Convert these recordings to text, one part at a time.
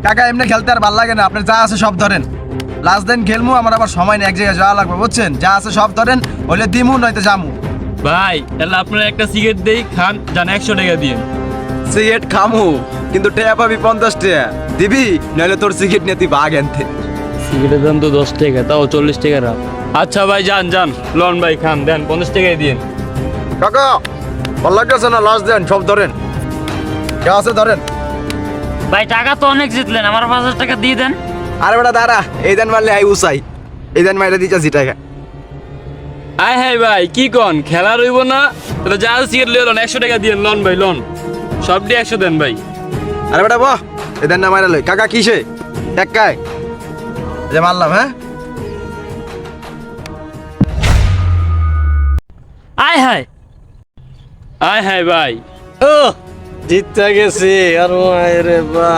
কাকা এমনি খেলতে আর ভালো লাগে না, আপনার যা আছে সব ধরেন। লাস্ট দিন খেলমু, আমার আবার সময় নেই, এক জায়গায় যাওয়া লাগবে বুঝছেন। যা আছে সব ধরেন, হলে দিমু নয়তো জামু। ভাই তাহলে আপনার একটা সিগারেট দেই, খান, জান 100 টাকা দিয়ে। সিগারেট খামু, কিন্তু টেয়া পাবি 50 টাকা দিবি, নইলে তোর সিগারেট নিয়ে তুই বাঘ আনতে। সিগারেটের দাম তো 10 টাকা, তাও 40 টাকা রাখ। আচ্ছা ভাই যান যান, লন ভাই খান, দেন 50 টাকাই দিন। কাকা ভালো লাগতেছে না, লাস্ট দেন সব ধরেন, যা আছে ধরেন। ভাই টাকা তো অনেক জিতলেন, আমার 5000 টাকা দিয়ে দেন। আরে বেটা দাঁড়া, এই দেন মারলে আই উসাই, এই দেন মাইরা দিচ্ছি টাকা। আয় হ্যাঁ ভাই কি কন, খেলা রইব না? তাহলে যা সিগারেট লিয়ে লন, 100 টাকা দিয়ে লন ভাই, লন সব দিয়ে 100 দেন ভাই। আরে বেটা বাহ, এই দেন না মাইরা লই। কাকা কিসে টাকায় যে মারলাম? হ্যাঁ আয় হায় আয় হ্যাঁ ভাই, ও জিততে গেছি আর রে বা।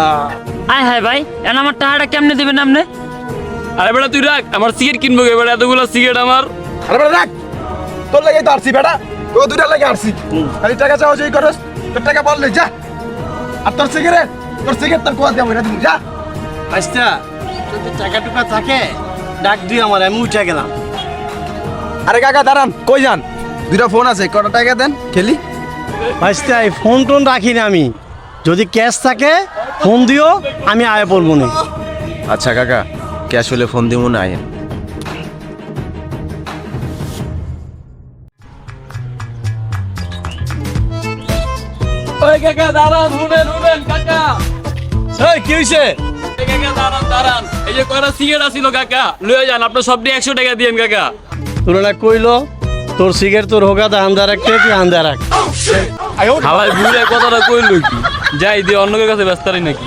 আয় হায় ভাই, এখন আমার টাকাটা কেমনে দিবেন আপনি? আরে বেটা তুই রাখ, আমার সিগারেট কিনবো এবার, এতগুলো সিগারেট আমার। আরে বেটা রাখ, তোর লাগে তো আসছি বেটা, তো দুইটা লাগে আসছি, খালি টাকা চাও যেই করস, তোর টাকা বললে যা। আর তোর সিগারেট তোর কোয়া দেবো এটা দিবি, যা। আচ্ছা যদি টাকা টুকা থাকে ডাক দিই আমার, আমি উঠে গেলাম। আরে কাকা দাঁড়ান, কই যান? দুইটা ফোন আছে, কত টাকা দেন খেলি। আচ্ছা এই ফোন টোন রাখি না আমি, যদি ক্যাশ থাকে ফোন দিও, আমি আয় পড়বো না। আচ্ছা কাকা, ক্যাশ হলে ফোন দিব না আয়েন। ওই কাকা দাঁড়ান, শুনেন কাকা। এই কি হইছে? এই কাকা দাঁড়ান দাঁড়ান, এই যে কয়টা সিগারেট আছিল কাকা, লয়ে যান, আপনার সব দিয়ে 100 টাকা দিয়েন কাকা। তুলনা কইলো তোর সিগারেট তোর হোগা দা আন্দার রাখতে, তুই আন্দার রাখ। হালাই বুড়ে কথাটা কইলো কি, যাই দিয়ে অন্যের কাছে ব্যস্ত নাকি।